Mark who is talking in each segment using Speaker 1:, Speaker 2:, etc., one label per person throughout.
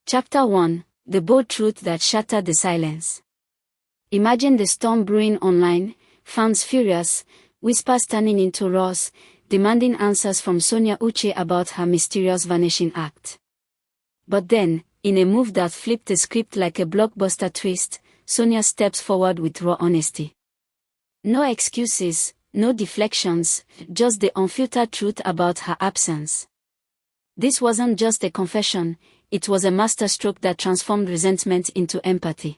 Speaker 1: Chapter 1: The bold truth that shattered the silence. Imagine the storm brewing online, fans furious, whispers turning into roars, demanding answers from Sonia Uche about her mysterious vanishing act. But then, in a move that flipped the script like a blockbuster twist, Sonia steps forward with raw honesty. No excuses, no deflections, just the unfiltered truth about her absence. This wasn't just a confession, it was a masterstroke that transformed resentment into empathy.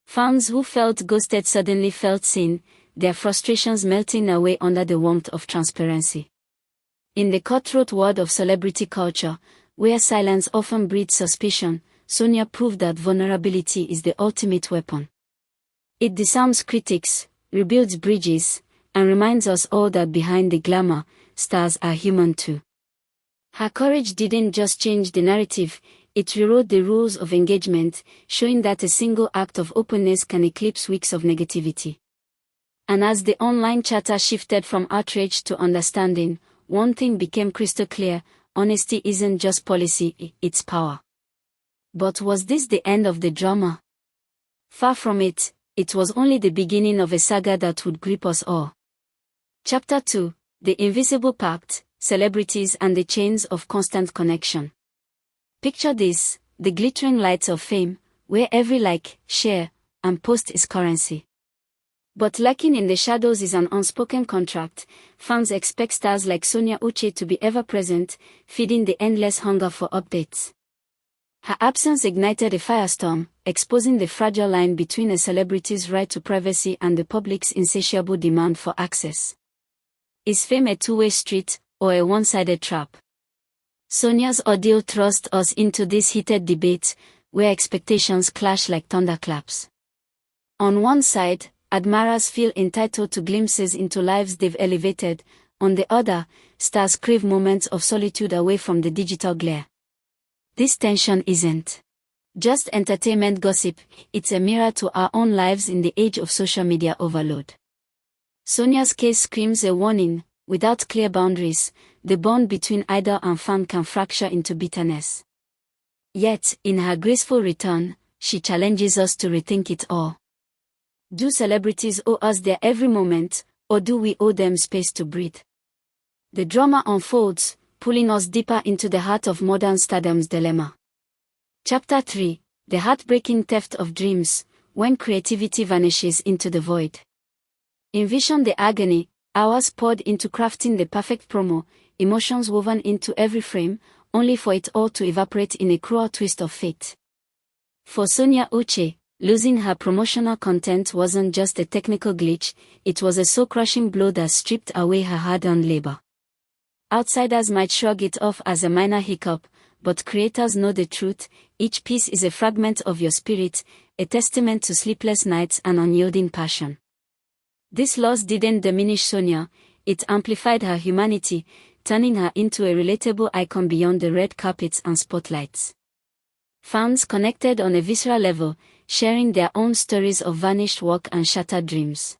Speaker 1: Fans who felt ghosted suddenly felt seen, their frustrations melting away under the warmth of transparency. In the cutthroat world of celebrity culture, where silence often breeds suspicion, Sonia proved that vulnerability is the ultimate weapon. It disarms critics, rebuilds bridges, and reminds us all that behind the glamour, stars are human too. Her courage didn't just change the narrative, it rewrote the rules of engagement, showing that a single act of openness can eclipse weeks of negativity. And as the online chatter shifted from outrage to understanding, one thing became crystal clear: honesty isn't just policy, it's power. But was this the end of the drama? Far from it, it was only the beginning of a saga that would grip us all. Chapter 2: The Invisible Pact, Celebrities and the Chains of Constant Connection. Picture this: the glittering lights of fame, where every like, share, and post is currency. But lurking in the shadows is an unspoken contract. Fans expect stars like Sonia Uche to be ever present, feeding the endless hunger for updates. Her absence ignited a firestorm, exposing the fragile line between a celebrity's right to privacy and the public's insatiable demand for access. Is fame a two-way street, or a one-sided trap? Sonia's ordeal thrust us into this heated debate, where expectations clash like thunderclaps. On one side, admirers feel entitled to glimpses into lives they've elevated. On the other, stars crave moments of solitude away from the digital glare. This tension isn't just entertainment gossip, it's a mirror to our own lives in the age of social media overload. Sonia's case screams a warning: without clear boundaries, the bond between idol and fan can fracture into bitterness. Yet, in her graceful return, she challenges us to rethink it all. Do celebrities owe us their every moment, or do we owe them space to breathe? The drama unfolds, pulling us deeper into the heart of modern stardom's dilemma. Chapter 3: The Heartbreaking Theft of Dreams, When Creativity Vanishes into the Void. Envision the agony: hours poured into crafting the perfect promo, emotions woven into every frame, only for it all to evaporate in a cruel twist of fate. For Sonia Uche, losing her promotional content wasn't just a technical glitch, it was a soul-crushing blow that stripped away her hard-earned labor. Outsiders might shrug it off as a minor hiccup, but creators know the truth: each piece is a fragment of your spirit, a testament to sleepless nights and unyielding passion. This loss didn't diminish Sonia, it amplified her humanity, turning her into a relatable icon beyond the red carpets and spotlights. Fans connected on a visceral level, sharing their own stories of vanished work and shattered dreams.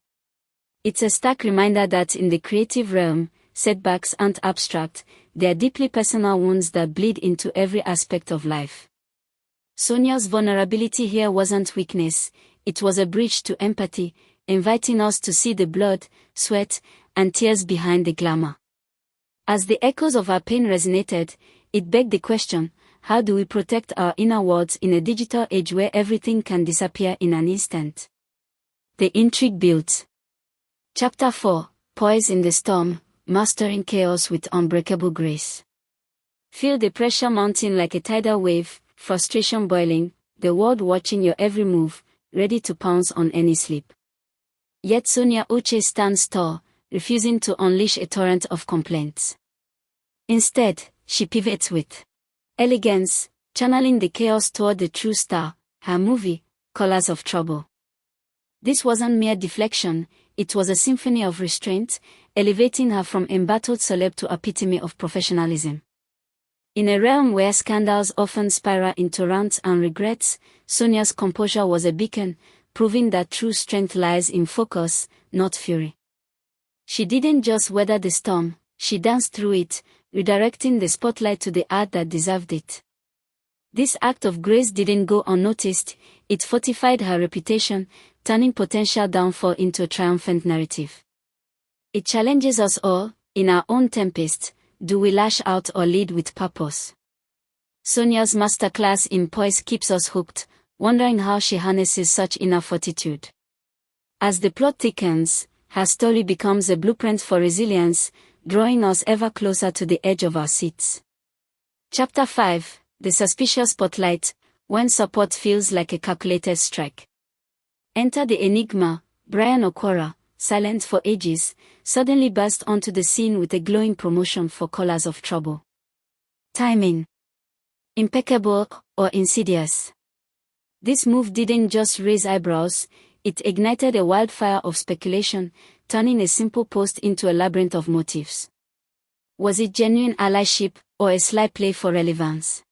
Speaker 1: It's a stark reminder that in the creative realm, setbacks aren't abstract, they are deeply personal wounds that bleed into every aspect of life. Sonia's vulnerability here wasn't weakness, it was a bridge to empathy, inviting us to see the blood, sweat, and tears behind the glamour. As the echoes of our pain resonated, it begged the question: how do we protect our inner worlds in a digital age where everything can disappear in an instant? The intrigue built. Chapter 4: Poise in the Storm, Mastering Chaos with Unbreakable Grace. Feel the pressure mounting like a tidal wave, frustration boiling, the world watching your every move, ready to pounce on any slip. Yet Sonia Uche stands tall, refusing to unleash a torrent of complaints. Instead, she pivots with elegance, channeling the chaos toward the true star, her movie, Colors of Trouble. This wasn't mere deflection, it was a symphony of restraint, elevating her from embattled celeb to epitome of professionalism. In a realm where scandals often spiral into rants and regrets, Sonia's composure was a beacon, proving that true strength lies in focus, not fury. She didn't just weather the storm, she danced through it, redirecting the spotlight to the art that deserved it. This act of grace didn't go unnoticed, it fortified her reputation, turning potential downfall into a triumphant narrative. It challenges us all, in our own tempest, do we lash out or lead with purpose? Sonia's masterclass in poise keeps us hooked, wondering how she harnesses such inner fortitude. As the plot thickens, her story becomes a blueprint for resilience, drawing us ever closer to the edge of our seats. Chapter 5, The Suspicious Spotlight, When Support Feels Like a Calculated Strike. Enter the enigma. Bryan Okwara, silent for ages, suddenly burst onto the scene with a glowing promotion for Colors of Trouble. Timing. Impeccable, or insidious? This move didn't just raise eyebrows, it ignited a wildfire of speculation, turning a simple post into a labyrinth of motives. Was it genuine allyship, or a sly play for relevance?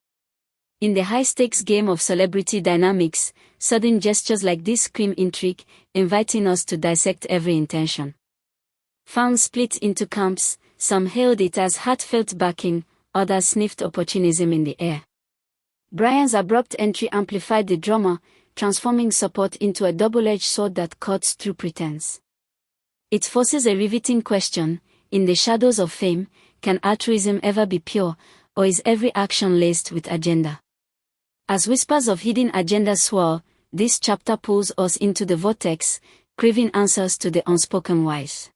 Speaker 1: In the high-stakes game of celebrity dynamics, sudden gestures like this scream intrigue, inviting us to dissect every intention. Fans split into camps, some hailed it as heartfelt backing, others sniffed opportunism in the air. Bryan's abrupt entry amplified the drama, transforming support into a double-edged sword that cuts through pretense. It forces a riveting question: in the shadows of fame, can altruism ever be pure, or is every action laced with agenda? As whispers of hidden agendas swirl, this chapter pulls us into the vortex, craving answers to the unspoken whys.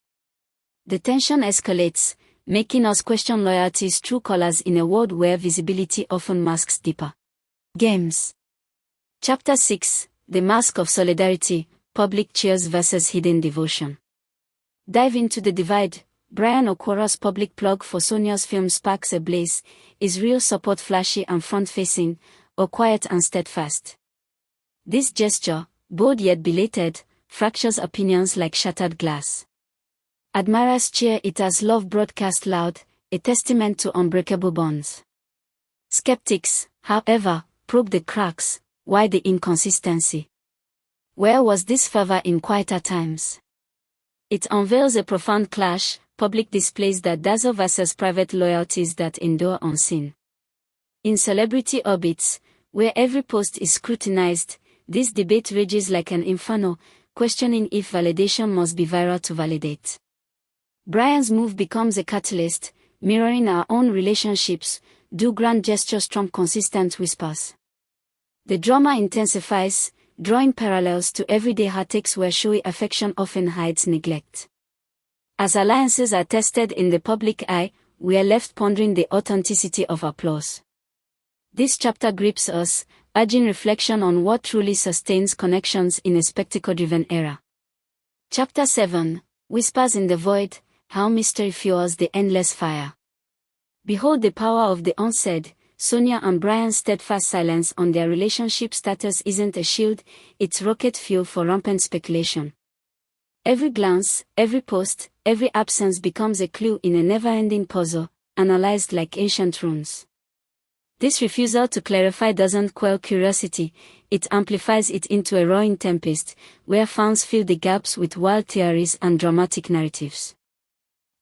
Speaker 1: The tension escalates, making us question loyalty's true colors in a world where visibility often masks deeper games. Chapter 6, The Mask of Solidarity, Public Cheers versus Hidden Devotion. Dive into the divide. Bryan Okwara's public plug for Sonia's film sparks a blaze. Is real support flashy and front-facing, or quiet and steadfast? This gesture, bold yet belated, fractures opinions like shattered glass. Admirers cheer it as love broadcast loud, a testament to unbreakable bonds. Skeptics, however, probe the cracks. Why the inconsistency? Where was this fervor in quieter times? It unveils a profound clash, public displays that dazzle versus private loyalties that endure unseen. In celebrity orbits, where every post is scrutinized, this debate rages like an inferno, questioning if validation must be viral to validate. Bryan's move becomes a catalyst, mirroring our own relationships. Do grand gestures trump consistent whispers? The drama intensifies, drawing parallels to everyday heartaches where showy affection often hides neglect. As alliances are tested in the public eye, we are left pondering the authenticity of applause. This chapter grips us, urging reflection on what truly sustains connections in a spectacle-driven era. Chapter 7, Whispers in the Void, How Mystery Fuels the Endless Fire. Behold the power of the unsaid. Sonia and Bryan's steadfast silence on their relationship status isn't a shield, it's rocket fuel for rampant speculation. Every glance, every post, every absence becomes a clue in a never-ending puzzle, analyzed like ancient runes. This refusal to clarify doesn't quell curiosity, it amplifies it into a roaring tempest, where fans fill the gaps with wild theories and dramatic narratives.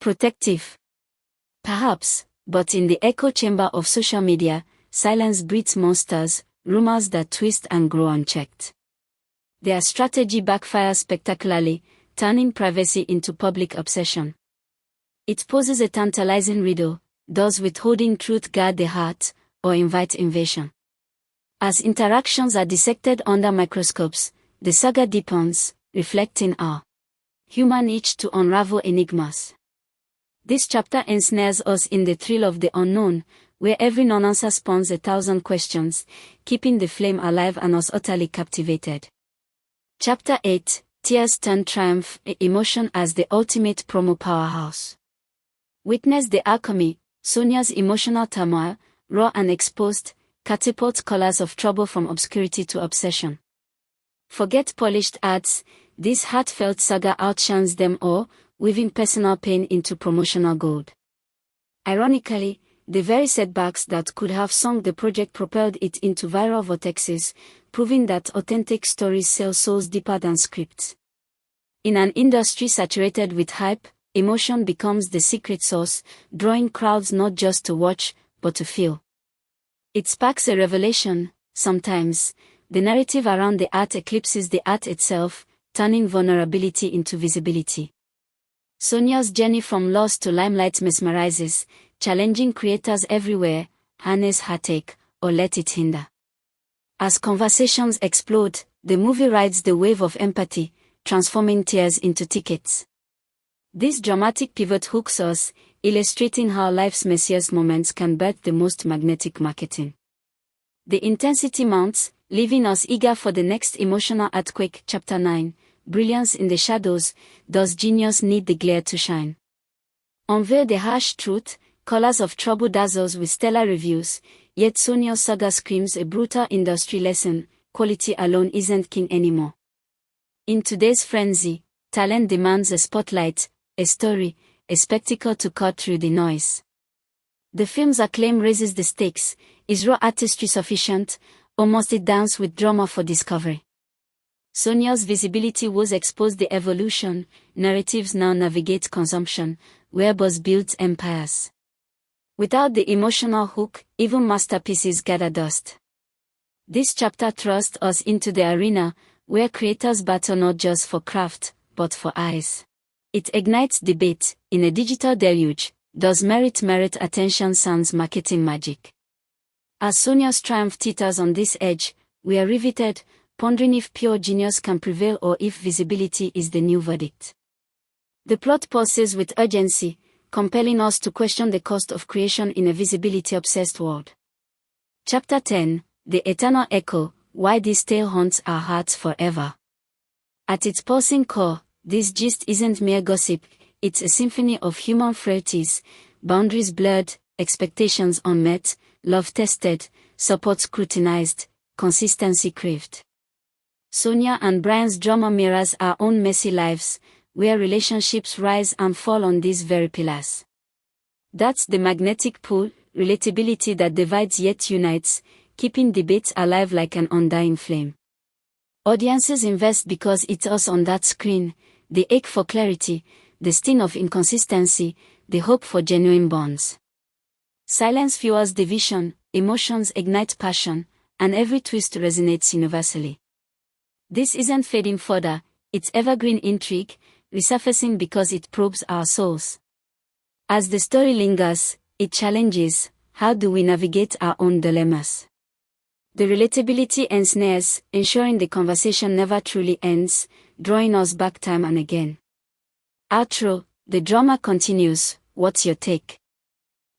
Speaker 1: Protective? Perhaps. But in the echo chamber of social media, silence breeds monsters, rumors that twist and grow unchecked. Their strategy backfires spectacularly, turning privacy into public obsession. It poses a tantalizing riddle: does withholding truth guard the heart, or invite invasion? As interactions are dissected under microscopes, the saga deepens, reflecting our human itch to unravel enigmas. This chapter ensnares us in the thrill of the unknown, where every non-answer spawns 1,000 questions, keeping the flame alive and us utterly captivated. Chapter 8, Tears Turn Triumph, Emotion as the Ultimate Promo Powerhouse. Witness the alchemy. Sonia's emotional turmoil, raw and exposed, catapults Colors of Trouble from obscurity to obsession. Forget polished ads, this heartfelt saga outshines them all, weaving personal pain into promotional gold. Ironically, the very setbacks that could have sunk the project propelled it into viral vortexes, proving that authentic stories sell souls deeper than scripts. In an industry saturated with hype, emotion becomes the secret sauce, drawing crowds not just to watch, but to feel. It sparks a revelation. Sometimes, the narrative around the art eclipses the art itself, turning vulnerability into visibility. Sonia's journey from loss to limelight mesmerizes, challenging creators everywhere: harness heartache, or let it hinder. As conversations explode, the movie rides the wave of empathy, transforming tears into tickets. This dramatic pivot hooks us, illustrating how life's messiest moments can birth the most magnetic marketing. The intensity mounts, leaving us eager for the next emotional earthquake. Chapter 9, Brilliance in the Shadows. Does genius need the glare to shine? Unveil the harsh truth. Colors of Trouble dazzles with stellar reviews, yet Sonia's Saga screams a brutal industry lesson: quality alone isn't king anymore. In today's frenzy, talent demands a spotlight, a story, a spectacle to cut through the noise. The film's acclaim raises the stakes. Is raw artistry sufficient, or must it dance with drama for discovery? Sonia's visibility was exposed the evolution. Narratives now navigate consumption, where buzz builds empires. Without the emotional hook, even masterpieces gather dust. This chapter thrusts us into the arena, where creators battle not just for craft, but for eyes. It ignites debate. In a digital deluge, does merit attention sans marketing magic? As Sonia's triumph teeters on this edge, we are riveted, pondering if pure genius can prevail or if visibility is the new verdict. The plot pulses with urgency, compelling us to question the cost of creation in a visibility-obsessed world. Chapter 10, The Eternal Echo: Why This Tale Haunts Our Hearts Forever. At its pulsing core, this gist isn't mere gossip, it's a symphony of human frailties, boundaries blurred, expectations unmet, love tested, support scrutinized, consistency craved. Sonia and Bryan's drama mirrors our own messy lives, where relationships rise and fall on these very pillars. That's the magnetic pull, relatability that divides yet unites, keeping debates alive like an undying flame. Audiences invest because it's us on that screen, the ache for clarity, the sting of inconsistency, the hope for genuine bonds. Silence fuels division, emotions ignite passion, and every twist resonates universally. This isn't fading fodder, it's evergreen intrigue, resurfacing because it probes our souls. As the story lingers, it challenges: how do we navigate our own dilemmas? The relatability ensnares, ensuring the conversation never truly ends, drawing us back time and again. Outro: the drama continues. What's your take?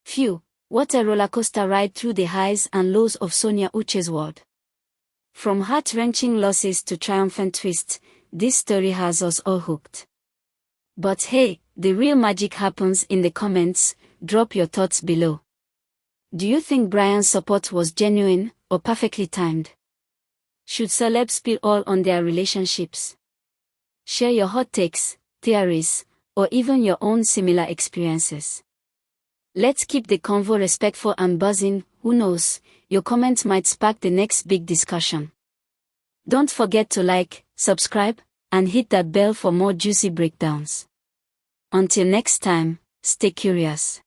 Speaker 1: Phew, what a rollercoaster ride through the highs and lows of Sonia Uche's world. From heart-wrenching losses to triumphant twists, this story has us all hooked. But hey, the real magic happens in the comments. Drop your thoughts below. Do you think Bryan's support was genuine or perfectly timed? Should celebs spill all on their relationships? Share your hot takes, theories, or even your own similar experiences. Let's keep the convo respectful and buzzing. Who knows, your comments might spark the next big discussion. Don't forget to like, subscribe, and hit that bell for more juicy breakdowns. Until next time, stay curious.